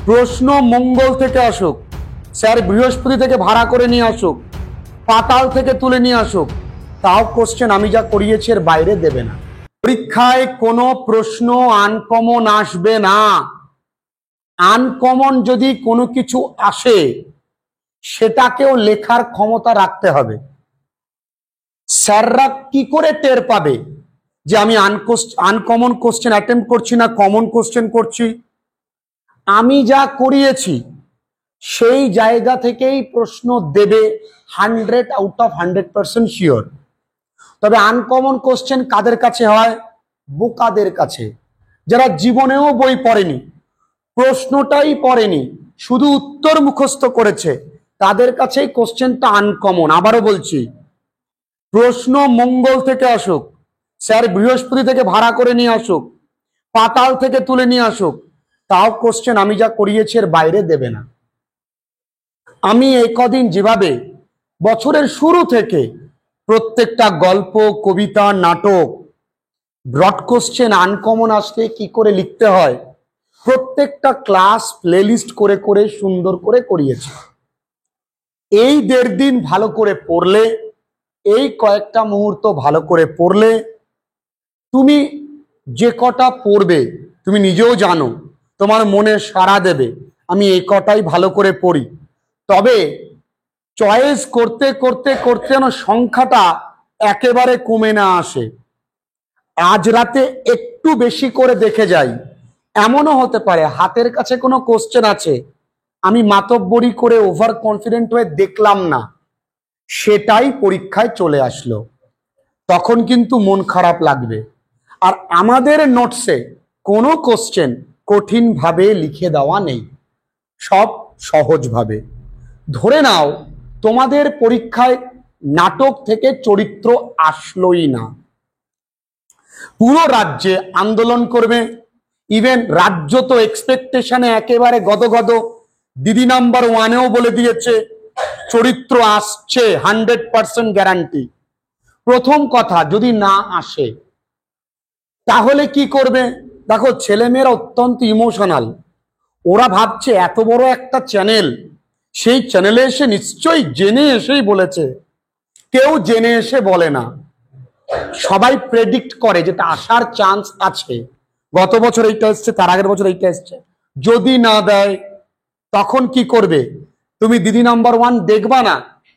প্রশ্ন মঙ্গল থেকে আসুক, স্যার বৃহস্পতি থেকে ভাড়া করে নিয়ে আসুক, পাতাল থেকে তুলে নিয়ে আসুক, তাও কোশ্চেন আমি যা করিয়েছি এর বাইরে দেবে না। পরীক্ষায় কোনো প্রশ্ন আনকমন আসবে না। আনকমন যদি কোনো কিছু আসে সেটাকেও লেখার ক্ষমতা রাখতে হবে। স্যাররা কি করে টের পাবে যে আমি আনকমন কোশ্চেন অ্যাটেম্প্ট করছি না কমন কোশ্চেন করছি? আমি যা করিয়েছি সেই জায়গা থেকেই প্রশ্ন দেবে, 100 আউট অফ 100% শিওর। তবে আনকমন কোশ্চেন কাদের কাছে হয়? বোকাদের কাছে, যারা জীবনেও বই পড়েনি, প্রশ্নটাই পড়েনি, শুধু উত্তর মুখস্থ করেছে, তাদের কাছেই কোশ্চেনটা আনকমন। আবারও বলছি, প্রশ্ন মঙ্গল থেকে আসুক, স্যার বৃহস্পতি থেকে ভাড়া করে নিয়ে আসুক, পাতাল থেকে তুলে নিয়ে আসুক, তাও কোশ্চেন আমি যা করিয়েছি এর বাইরে দেবে না। আমি এই কদিন যেভাবে বছরের শুরু থেকে প্রত্যেকটা গল্প, কবিতা, নাটক, ব্রড কোশ্চেন আনকমন আসলে কি করে লিখতে হয়, প্রত্যেকটা ক্লাস প্লেলিস্ট করে করে সুন্দর করে করিয়েছি। এই 1.5 দিন ভালো করে পড়লে, এই কয়েকটা মুহূর্ত ভালো করে পড়লে, তুমি যে কটা পড়বে তুমি নিজেও জানো তোমার মনে সাড়া দেবে আমি এই কটাই ভালো করে পড়ি। তবে চয়েস করতে করতে করতে যেন সংখ্যাটা একেবারে কমে না আসে। আজ রাতে একটু বেশি করে দেখে যাই, এমনও হতে পারে হাতের কাছে কোনো কোশ্চেন আছে, আমি মাতব্বরি করে ওভার কনফিডেন্ট হয়ে দেখলাম না, সেটাই পরীক্ষায় চলে আসলো, তখন কিন্তু মন খারাপ লাগবে। আর আমাদের নোটসে কোনো কোশ্চেন কঠিনভাবে লিখে দেওয়া নেই, সব সহজভাবে। ধরে নাও তোমাদের পরীক্ষায় নাটক থেকে চরিত্র আসলোই না, পুরো রাজ্যে আন্দোলন করবে, ইভেন রাজ্য তো এক্সপেকটেশনে একেবারে গদগদ। দিদি নাম্বার 1-এও বলে দিয়েছে চরিত্র আসছে, 100% গ্যারান্টি। প্রথম কথা, যদি না আসে তাহলে কি করবে? দেখো, ছেলেমেয়েরা অত্যন্ত ইমোশনাল, ওরা ভাবছে এত বড় একটা চ্যানেল, সেই চ্যানেলে এসে নিশ্চয়ই জেনে এসেই বলেছে। কেউ জেনে এসে বলে না, সবাই প্রেডিক্ট করে যেটা আসার চান্স আছে। গত বছর এইটা এসছে, তার আগের বছর এইটা এসছে, যদি না দেয় তখন কি করবে? তুমি দিদি নাম্বার 1 দেখবা না,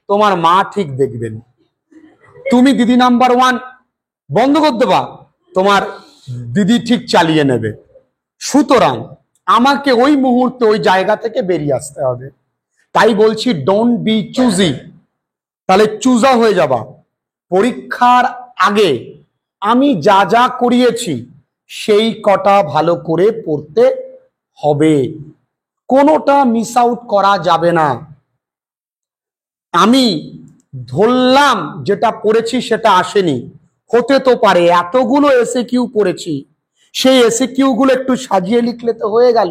তোমার মা ঠিক দেখবেন। তুমি দিদি নাম্বার 1 বন্ধ করে দেবা, তোমার দিদি ঠিক চালিয়ে নেবে। সুতরাং আমাকে ওই মুহূর্তে ওই জায়গা থেকে বেরিয়ে আসতে হবে। তাই বলছি, ডোন্ট বি চুজি, তাহলে চুজা হয়ে যাবা। পরীক্ষার আগে আমি যা যা করিয়েছি সেই কটা ভালো করে পড়তে হবে, কোনোটা মিস আউট করা যাবে না। আমি ধরলাম যেটা পড়েছি সেটা আসেনি, হতে তো পারে এতগুলো এসে কিউ পড়েছি, সেই এসে কিউ গুলো একটু সাজিয়ে লিখলে তো হয়ে গেল।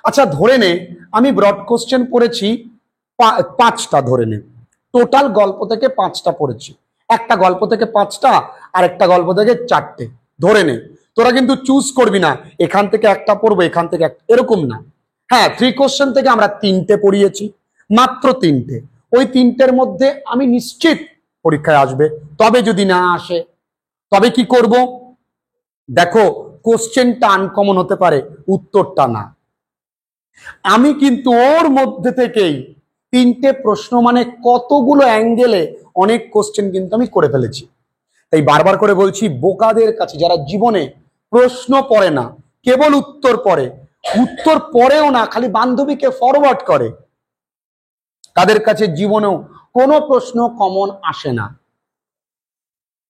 আচ্ছা ধরে নে আমি ব্রড কোশ্চেন পড়েছি 5টা, ধরে নে টোটাল গল্প থেকে 5টা পড়েছি, একটা গল্প থেকে 5টা আর একটা গল্প থেকে 4টে, ধরে নে। তোরা কিন্তু চুজ করবি না এখান থেকে একটা পড়বো এখান থেকে একটা, এরকম না। হ্যাঁ, 3 কোশ্চেন থেকে আমরা 3টে পড়িয়েছি, মাত্র 3টে। ওই 3টের মধ্যে আমি নিশ্চিত পরীক্ষায় আসবে। তবে যদি না আসে তবে কি করব? দেখো, কোশ্চেনটা আনকমন হতে পারে, উত্তরটা না। আমি কিন্তু ওর মধ্যে থেকেই 3টে প্রশ্ন, মানে কতগুলো অ্যাঙ্গেলে অনেক কোশ্চেন কিন্তু আমি করে ফেলেছি। তাই বারবার করে বলছি, বোকাদের কাছে, যারা জীবনে প্রশ্ন পড়ে না, কেবল উত্তর পড়ে, উত্তর পড়েও না, খালি বান্ধবীকে ফরওয়ার্ড করে, তাদের কাছে জীবনেও কোনো প্রশ্ন কমন আসে না।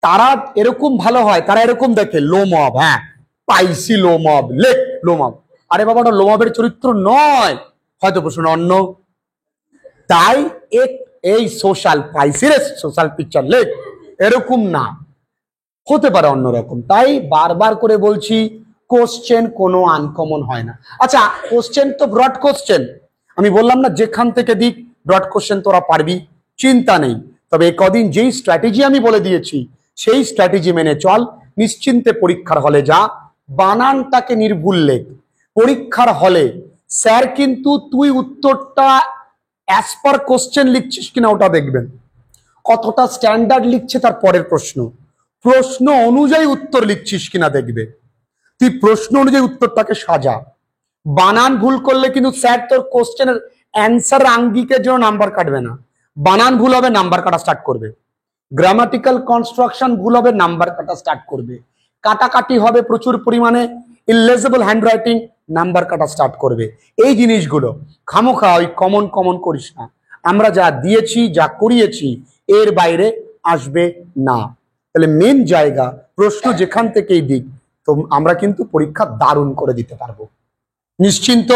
তারা এরকম ভালো হয়, তারা এরকম দেখে লো মব, হ্যাঁ পাইসি লো মব, লেখ লো মব। আরে বাবাটা লো মবের চরিত্র নয়, হয়তো প্রশ্ন অন্য। তাই এই সোশ্যাল পাইসির সোশ্যাল পিকচার লেখ, এরকম না, হতে পারে অন্যরকম। তাই বারবার করে বলছি, কোশ্চেন কোনো আনকমন হয় না। আচ্ছা, কোশ্চেন তো ব্রড কোশ্চেন, আমি বললাম না যেখান থেকে দিক ব্রড কোশ্চেন তোরা পারবি, চিন্তা নেই। তবে কদিন যেই স্ট্র্যাটেজি আমি বলে দিয়েছি সেই স্ট্র্যাটেজি মেনে চল, নিশ্চিন্তে পরীক্ষার হলে যা, বানানটাকে নির্ভুল লেখ। পরীক্ষার হলে স্যার কিন্তু তুই উত্তরটা অ্যাজ পার কোশ্চেন লিখছিস কিনা ওটা দেখবেন, কতটা স্ট্যান্ডার্ড লিখছে তার পরের প্রশ্ন, প্রশ্ন অনুযায়ী উত্তর লিখছিস কিনা দেখবে। তুই প্রশ্ন অনুযায়ী উত্তরটাকে সাজা। বানান ভুল করলে কিন্তু স্যার তোর কোশ্চেনের অ্যান্সার আঙ্গিকের জন্য নাম্বার কাটবে না, বানান ভুল হবে নাম্বার কাটা স্টার্ট করবে, গ্রামাটিক্যাল কনস্ট্রাকশন ভুল হবে নাম্বার কাটা স্টার্ট করবে, কাটাকাটি হবে প্রচুর পরিমাণে, ইলেজিবল হ্যান্ডরাইটিং, নাম্বার কাটা স্টার্ট করবে। এই জিনিসগুলো খামোখা ওই কমন কমন করিস না। আমরা যা দিয়েছি যা করিয়েছি এর বাইরে আসবে না। তাহলে মেন জায়গা প্রশ্ন যেখান থেকেই দিক, তো আমরা কিন্তু পরীক্ষা দারুণ করে দিতে পারবো, নিশ্চিন্ত।